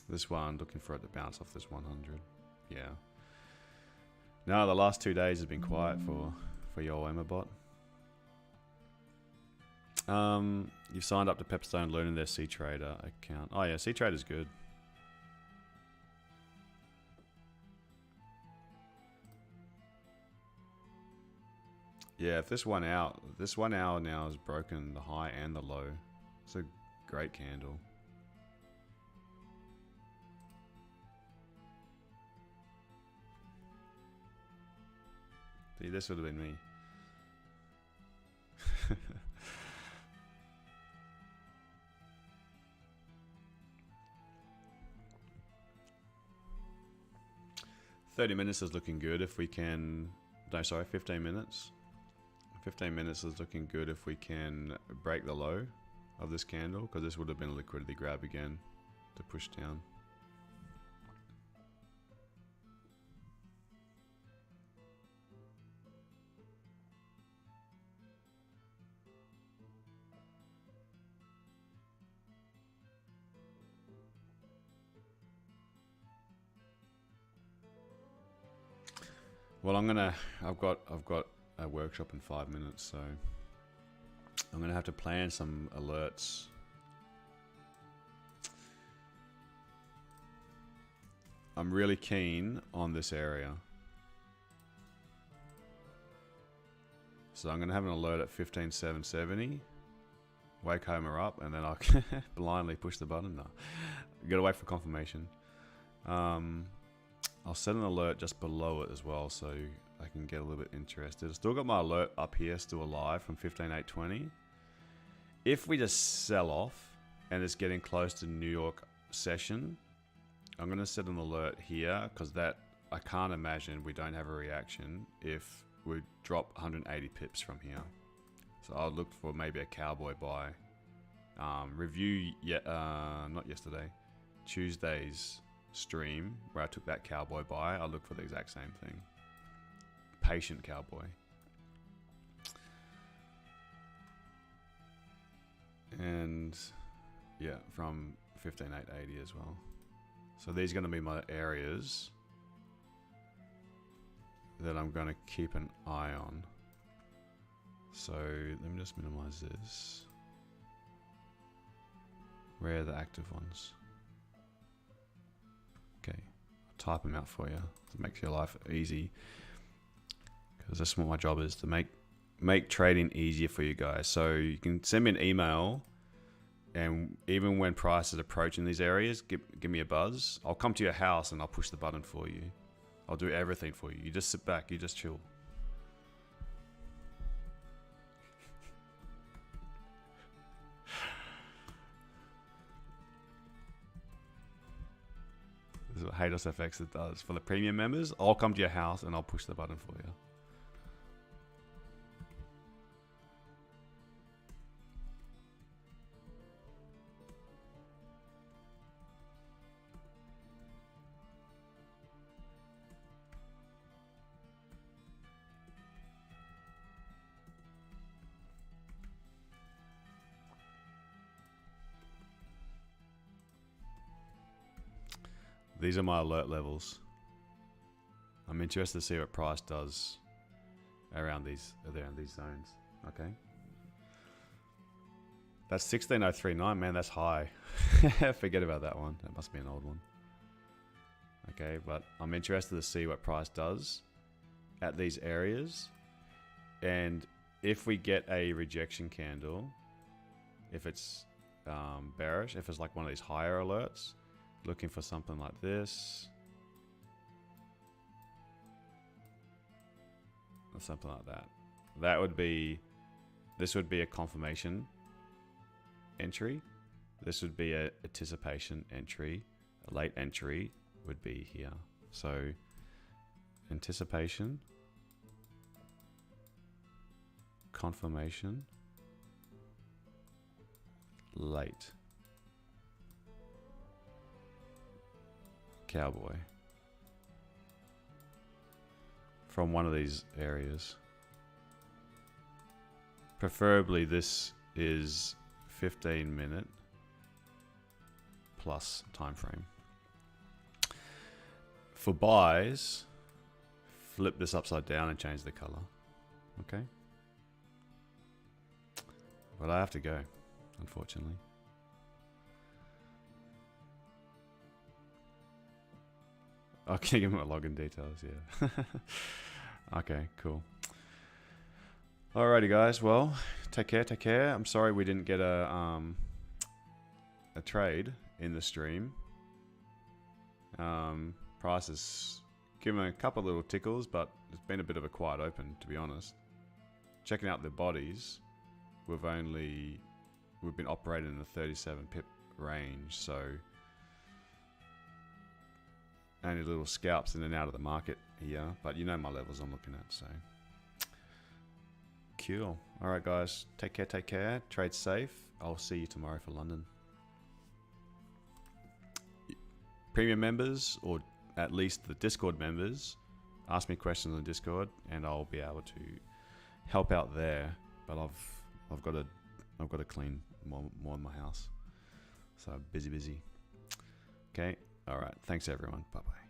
This one, looking for it to bounce off this 100. Yeah. No, the last 2 days have been quiet for your Emabot. You've signed up to Pepstone learning their C-Trader account. Oh yeah, C-Trader's good. Yeah, if this 1 hour now has broken the high and the low. It's a great candle. See, this would have been me. $30 minutes is looking good if we can. No, sorry, 15 minutes. 15 minutes is looking good if we can break the low of this candle, because this would have been a liquidity grab again to push down. Well, I've got a workshop in 5 minutes, so I'm gonna have to plan some alerts. I'm really keen on this area, so I'm gonna have an alert at 15,770. Wake Homer up, and then I'll blindly push the button. No, you gotta wait for confirmation. I'll set an alert just below it as well, so I can get a little bit interested. I've still got my alert up here, still alive from 15,820. If we just sell off and it's getting close to New York session, I'm going to set an alert here, because that I can't imagine we don't have a reaction if we drop 180 pips from here. So I'll look for maybe a cowboy buy. Review not yesterday, Tuesday's stream where I took that cowboy buy. I'll look for the exact same thing. Patient cowboy. And yeah, from 15,880 as well. So these are going to be my areas that I'm going to keep an eye on. So let me just minimize this. Where are the active ones? Okay, I'll type them out for you to make your life easy, because that's what my job is, to make trading easier for you guys. So you can send me an email, and even when price is approaching these areas, give me a buzz. I'll come to your house and I'll push the button for you. I'll do everything for you. You just sit back, you just chill. This is what Haydos FX does. For the premium members, I'll come to your house and I'll push the button for you. These are my alert levels. I'm interested to see what price does around these zones. Okay. That's 16,039, man, that's high. Forget about that one. That must be an old one. Okay, but I'm interested to see what price does at these areas. And if we get a rejection candle, if it's bearish, if it's like one of these higher alerts, looking for something like this, or something like that. That would be, this would be a confirmation entry. This would be a anticipation entry. A late entry would be here. So anticipation, confirmation, late, cowboy, from one of these areas. Preferably this is 15-minute plus time frame. For buys, flip this upside down and change the color. Okay. But I have to go, unfortunately. I can give me my login details, yeah. Okay, cool. Alrighty guys, well, take care. I'm sorry we didn't get a trade in the stream. Price has given a couple of little tickles, but it's been a bit of a quiet open, to be honest. Checking out the bodies, we've been operating in the 37 pip range, so only little scalps in and out of the market here, but you know my levels I'm looking at, so cool. All right guys, take care, trade safe. I'll see you tomorrow for London. Premium members, or at least the Discord members, ask me questions on Discord and I'll be able to help out there, but I've got to clean more in my house, so busy. Okay, all right, thanks everyone, bye bye.